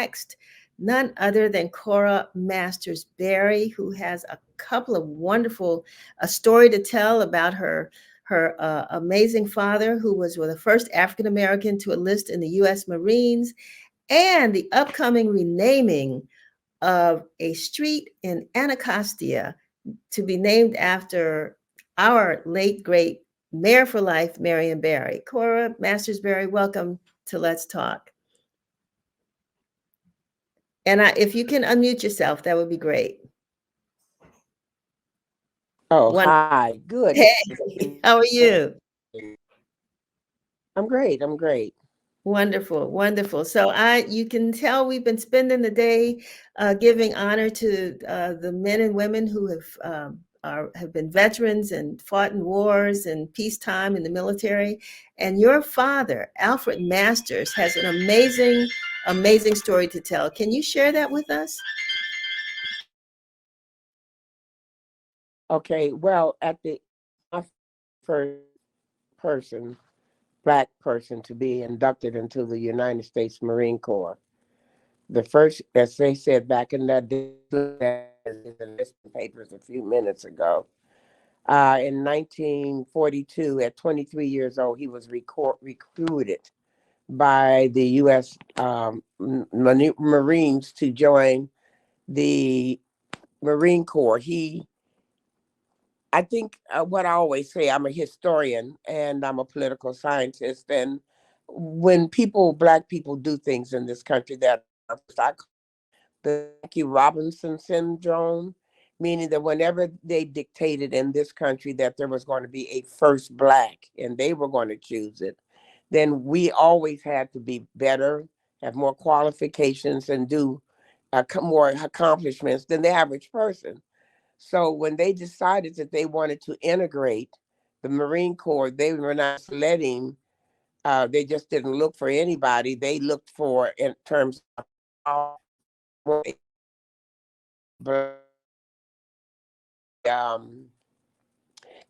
next, none other than Cora Masters Barry, who has a couple of wonderful a story to tell about her amazing father, who was the first African American to enlist in the U.S. Marines, and the upcoming renaming of a street in Anacostia to be named after our late great Mayor for Life, Marion Barry. Cora Masters Barry, welcome to Let's Talk. And if you can unmute yourself, that would be great. Oh, hi. Good. Hey, how are you? I'm great. I'm great. Wonderful, wonderful. So you can tell we've been spending the day giving honor to the men and women who have been veterans and fought in wars and peacetime in the military. And your father, Alfred Masters, has an amazing, amazing story to tell. Can you share that with us? Okay. Well, my first person, Black person, to be inducted into the United States Marine Corps. The first, as they said back in that day, in the listing papers a few minutes ago, in 1942, at 23 years old, he was recruited by the U.S. Marines to join the Marine Corps. I think what I always say, I'm a historian and I'm a political scientist. And when Black people do things in this country that I call the Jackie Robinson syndrome, meaning that whenever they dictated in this country that there was going to be a first Black and they were going to choose it, then we always had to be better, have more qualifications, and do more accomplishments than the average person. So when they decided that they wanted to integrate the Marine Corps, they were not letting, they just didn't look for anybody. They looked for, in terms of um,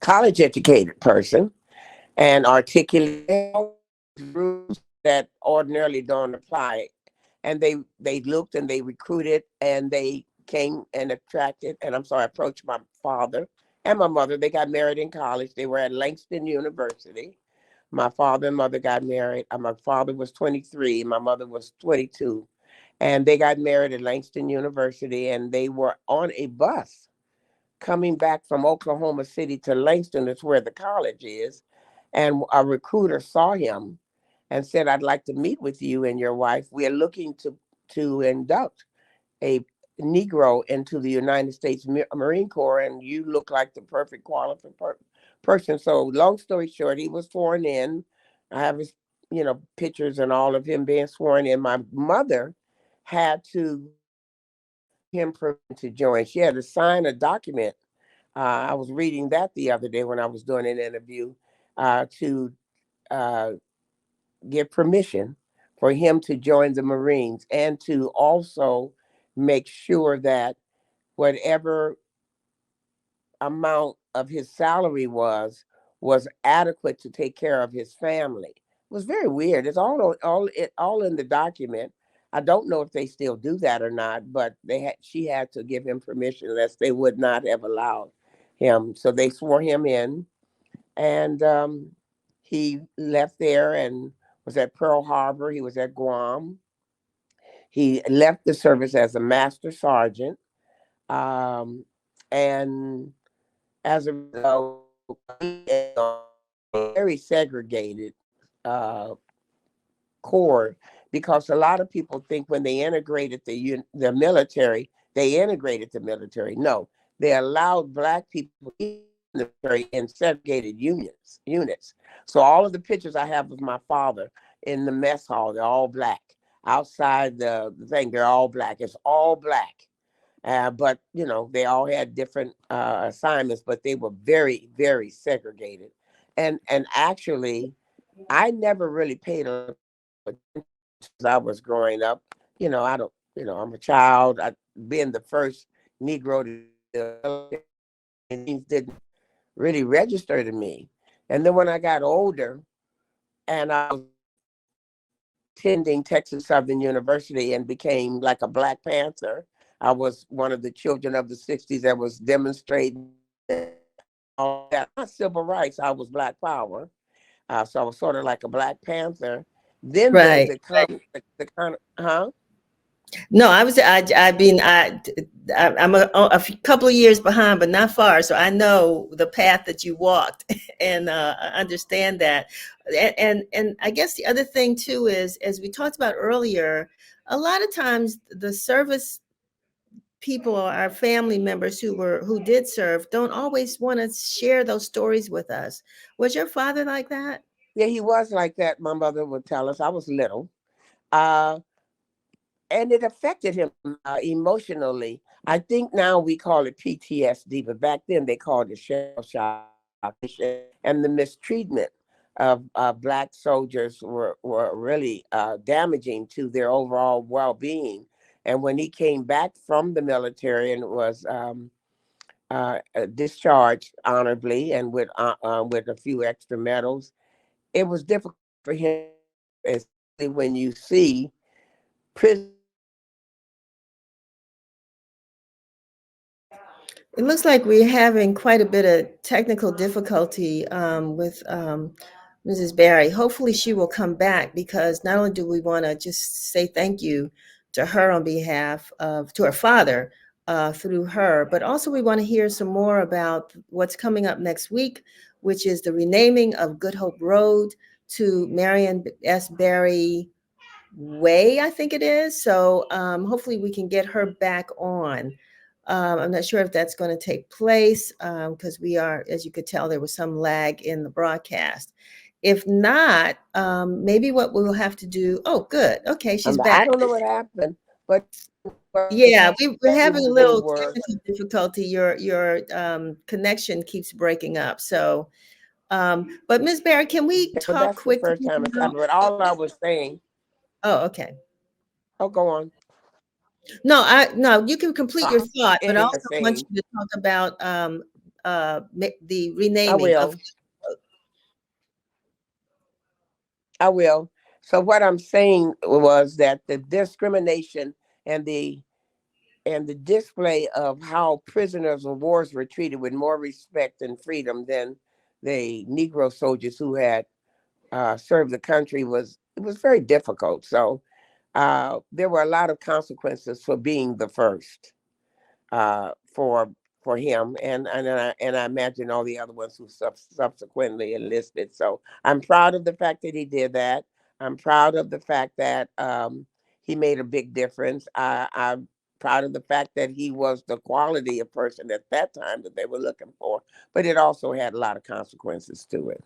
college educated person and articulate rules that ordinarily don't apply. And they looked and they recruited and they came and attracted, and approached my father and my mother. They got married in college. They were at Langston University. My father and mother got married. My father was 23, my mother was 22. And they got married at Langston University, and they were on a bus coming back from Oklahoma City to Langston, that's where the college is. And a recruiter saw him and said, "I'd like to meet with you and your wife. We are looking to induct a Negro into the United States Marine Corps, and you look like the perfect qualified person." So long story short, he was sworn in. I have his, pictures and all of him being sworn in. My mother had to him to join. She had to sign a document. I was reading that the other day when I was doing an interview to uh, get permission for him to join the Marines and to also make sure that whatever amount of his salary was adequate to take care of his family. It was very weird. It's all in the document. I don't know if they still do that or not, but she had to give him permission, unless they would not have allowed him. So they swore him in, and he left there and was at Pearl Harbor. He was at Guam. He left the service as a master sergeant, um, and as a result, very segregated uh, core, because a lot of people think when they integrated the military, they integrated the military. No, they allowed Black people in the military in segregated units. So all of the pictures I have of my father in the mess hall, they're all Black. Outside the thing, they're all Black. It's all Black. But they all had different assignments, but they were very, very segregated. And actually, I never really paid a lot of attention as I was growing up. I don't. I'm a child. Being the first Negro to things didn't really register to me. And then when I got older, and I was attending Texas Southern University and became like a Black Panther. I was one of the children of the 60s that was demonstrating all that. Not civil rights, I was Black Power. So I was sort of like a Black Panther. Then Right. the kind of, huh? No, I mean, I'm couple of years behind, but not far. So I know the path that you walked, and I understand that. And I guess the other thing too is, as we talked about earlier, a lot of times the service people or our family members who did serve don't always want to share those stories with us. Was your father like that? Yeah, he was like that. My mother would tell us. I was little. Uh, and it affected him emotionally. I think now we call it PTSD, but back then they called it shell shock. And the mistreatment of Black soldiers were really damaging to their overall well being. And when he came back from the military and was discharged honorably and with a few extra medals, it was difficult for him, especially when you see prison. It looks like we're having quite a bit of technical difficulty with Mrs. Barry. Hopefully, she will come back, because not only do we want to just say thank you to her on behalf of to her father through her, but also we want to hear some more about what's coming up next week, which is the renaming of Good Hope Road to Marion S. Barry Way, I think it is. So hopefully we can get her back on. I'm not sure if that's going to take place, because we are, as you could tell, there was some lag in the broadcast. If not, maybe what we'll have to do. Oh, good. Okay, she's back. I don't know what happened, but what I was Yeah, we're having a saying little was, technical difficulty. Your connection keeps breaking up. So, but Ms. Barry, can we well, talk that's the quickly first time it's about? happened. But all I was saying, Oh, okay. oh, go on. No, you can complete your I'm thought, but ending also the I want saying, you to talk about the I renaming of. will, I will. So what I'm saying was that the discrimination and the display of how prisoners of wars were treated with more respect and freedom than the Negro soldiers who had served the country was very difficult. So there were a lot of consequences for being the first uh, for for him, and I imagine all the other ones who subsequently enlisted. So I'm proud of the fact that he did that. I'm proud of the fact that he made a big difference. I'm proud of the fact that he was the quality of person at that time that they were looking for. But it also had a lot of consequences to it.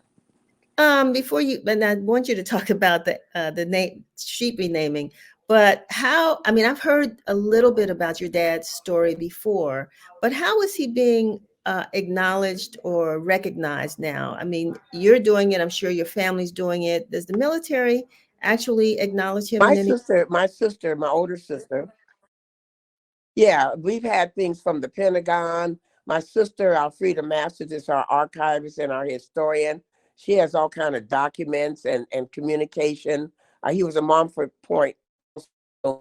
Before you, and I want you to talk about the name sheep renaming, but how? I mean, I've heard a little bit about your dad's story before, but how is he being acknowledged or recognized now? I mean, you're doing it. I'm sure your family's doing it. Does the military actually acknowledge him in any? My older sister, yeah, we've had things from the Pentagon. My sister, Alfreda Masters, is our archivist and our historian. She has all kind of documents and communication. He was a Montfort Point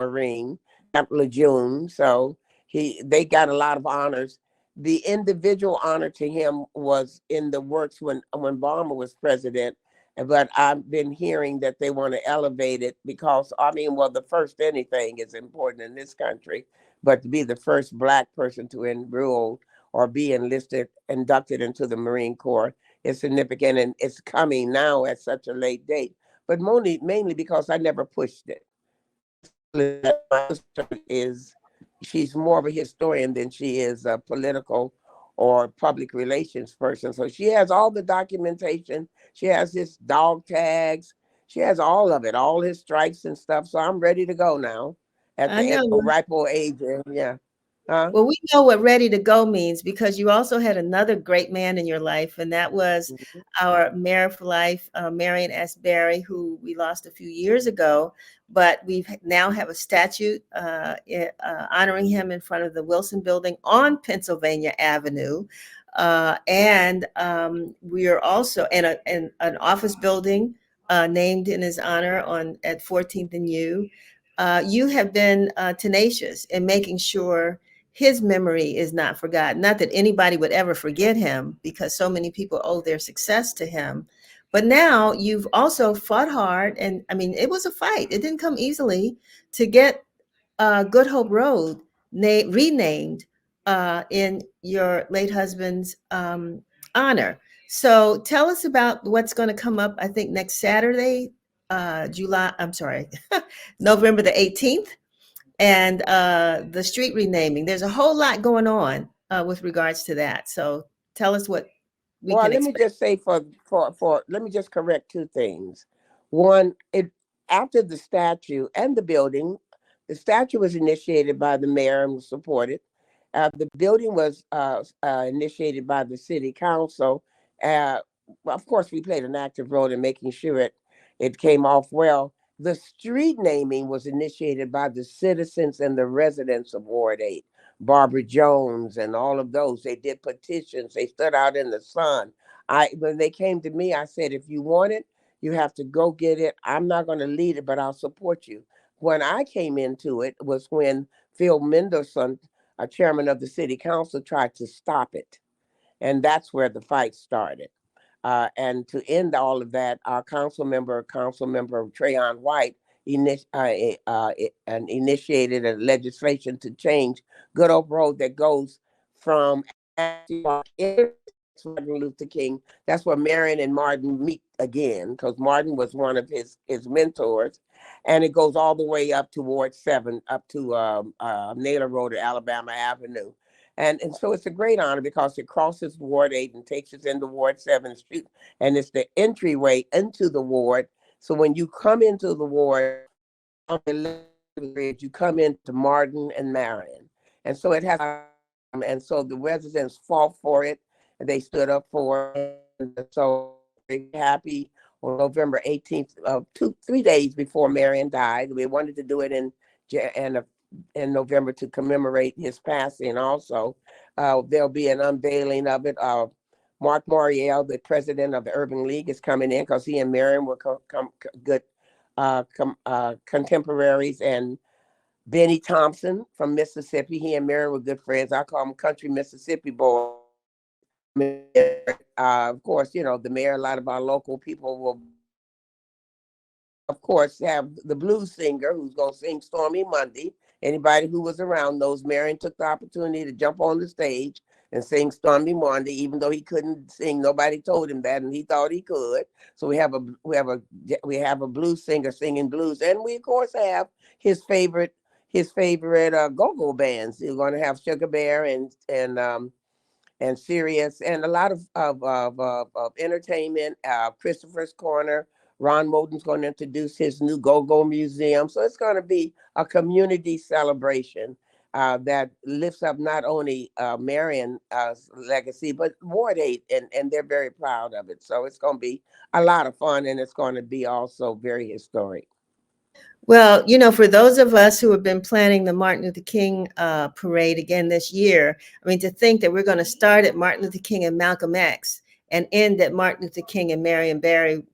Marine, Camp Lejeune, so they got a lot of honors. The individual honor to him was in the works when Obama was president, but I've been hearing that they want to elevate it because I mean, well, the first anything is important in this country, but to be the first Black person to enroll or be enlisted, inducted into the Marine Corps is significant, and it's coming now at such a late date. But mainly because I never pushed it. My sister is she's more of a historian than she is a political or public relations person. So she has all the documentation. She has his dog tags. She has all of it, all his stripes and stuff. So I'm ready to go now at I the know. ripe old age. Yeah. Huh? Well, we know what ready to go means, because you also had another great man in your life, and that was Mhm. our mayor for life, Marion S. Barry, who we lost a few years ago. But we now have a statue honoring him in front of the Wilson Building on Pennsylvania Avenue. And we are also in an office building named in his honor on at 14th and U. You have been tenacious in making sure his memory is not forgotten. Not that anybody would ever forget him, because so many people owe their success to him. But now you've also fought hard, and I mean, it was a fight. It didn't come easily to get Good Hope Road renamed in your late husband's honor. So tell us about what's going to come up, I think, next Saturday, I'm sorry, November the 18th, and the street renaming. There's a whole lot going on with regards to that. So tell us what we Well, can let me expect. just say let me just correct two things. One, it after the statue and the building, the statue was initiated by the mayor and was supported. The building was initiated by the city council. Uh, well, of course, we played an active role in making sure it came off well. The street naming was initiated by the citizens and the residents of Ward 8. Barbara Jones and all of those. They did petitions. They stood out in the sun. When they came to me, I said, if you want it, you have to go get it. I'm not going to lead it, but I'll support you. When I came into it was when Phil Mendelson, a chairman of the city council, tried to stop it. And that's where the fight started. And to end all of that, our Council Member Trayon White, and initiated a legislation to change Good Hope Road that goes from Ashley Park Martin Luther King. That's where Marion and Martin meet again, because Martin was one of his mentors. And it goes all the way up to Ward 7, up to Naylor Road or Alabama Avenue. And so it's a great honor because it crosses Ward 8 and takes us into Ward 7 Street. And it's the entryway into the ward. So when you come into the ward, on the left bridge, you come into Martin and Marion. And so it has, and so the residents fought for it and they stood up for it. And so very happy on November 18th, 3 days before Marion died. We wanted to do it in, in November to commemorate his passing also. There'll be an unveiling of it. Mark Moriel, the president of the Urban League, is coming in because he and Marion were good contemporaries, and Benny Thompson from Mississippi. He and Marion were good friends. I call them country Mississippi boys. Of course, the mayor, a lot of our local people will, of course, have the blues singer who's going to sing Stormy Monday. Anybody who was around knows Marion took the opportunity to jump on the stage and sing Stormy Monday, even though he couldn't sing. Nobody told him that, and he thought he could. So we have a blues singer singing blues, and we of course have his favorite go-go bands. We're going to have Sugar Bear and Sirius, and a lot of entertainment. Christopher's Corner. Ron Moulton's going to introduce his new go-go museum. So it's going to be a community celebration that lifts up not only Marion's legacy, but Ward 8, and they're very proud of it. So it's going to be a lot of fun, and it's going to be also very historic. Well, for those of us who have been planning the Martin Luther King parade again this year, I mean, to think that we're going to start at Martin Luther King and Malcolm X and end at Martin Luther King and Marion Barry.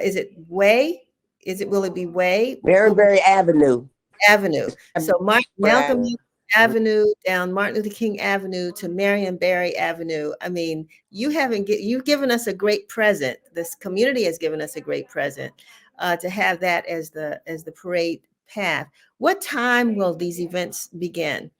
Is it Way? Will it be Way? Marion Barry Avenue. Avenue. So Malcolm Avenue. X Avenue down Martin Luther King Avenue to Marion Barry Avenue. I mean, you've given us a great present. This community has given us a great present to have that as the parade path. What time will these events begin?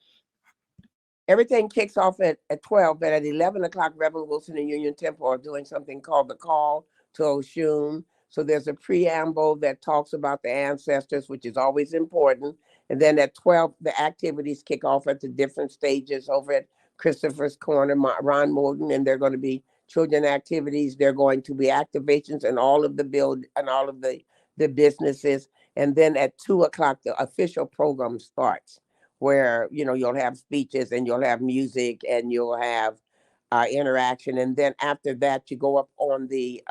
Everything kicks off at 12, but at 11 o'clock, Reverend Wilson and Union Temple are doing something called the Call to Oshun. So there's a preamble that talks about the ancestors, which is always important. And then at 12, the activities kick off at the different stages over at Christopher's Corner, Ron Morton, and they're going to be children activities. They're going to be activations in all of the businesses. And then at 2 o'clock, the official program starts where you'll have speeches and you'll have music and you'll have interaction, and then after that you go up on the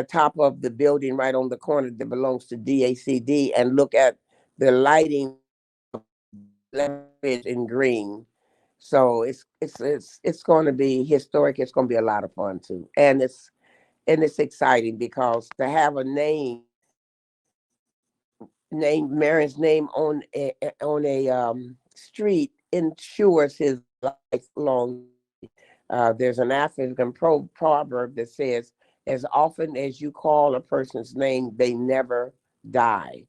top of the building right on the corner that belongs to DACD and look at the lighting in green. So it's going to be historic. It's going to be a lot of fun too, and And it's exciting because to have a name Marion's name on a street ensures his lifelong. There's an African proverb that says, "As often as you call a person's name, they never die."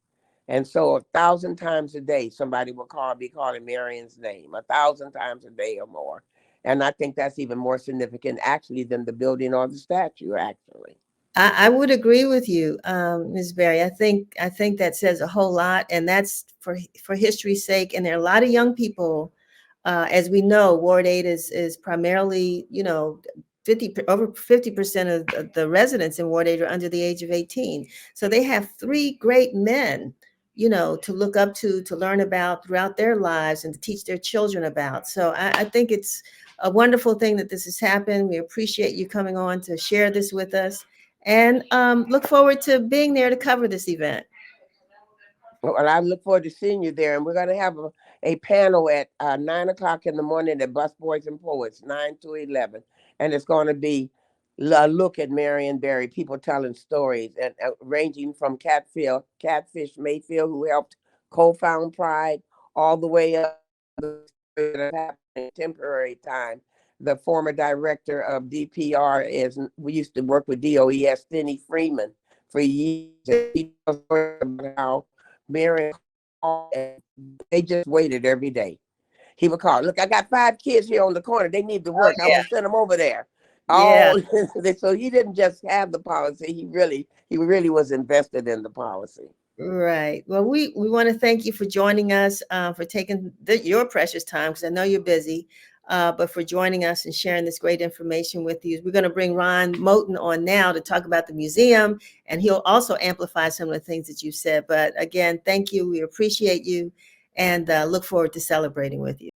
And so, 1,000 times a day, somebody will be calling Marion's name 1,000 times a day or more. And I think that's even more significant, actually, than the building or the statue. Actually, I would agree with you, Ms. Barry. I think that says a whole lot, and that's for history's sake. And there are a lot of young people, as we know, Ward 8 is primarily, 50% of the residents in Ward 8 are under the age of 18. So they have three great men, to look up to learn about throughout their lives and to teach their children about. So I think it's a wonderful thing that this has happened. We appreciate you coming on to share this with us, and look forward to being there to cover this event. well, I look forward to seeing you there. And we're going to have a panel at 9 o'clock in the morning at Bus Boys and Poets, 9 to 11. And it's going to be a look at Marion Barry, people telling stories, and ranging from Catfish Mayfield, who helped co-found Pride, all the way up to the temporary time. The former director of DPR we used to work with DOES, Denny Freeman, for years. He tells stories about how Marion called, and they just waited every day. He would call, "Look, I got 5 kids here on the corner. They need to Oh work. I'm yeah, gonna send them over there." yeah. All so he didn't just have the policy. He really was invested in the policy. Right. Well, we want to thank you for joining us, for taking your precious time, because I know you're busy, but for joining us and sharing this great information with you. We're going to bring Ron Moten on now to talk about the museum, and he'll also amplify some of the things that you said. But again, thank you. We appreciate you, and look forward to celebrating with you.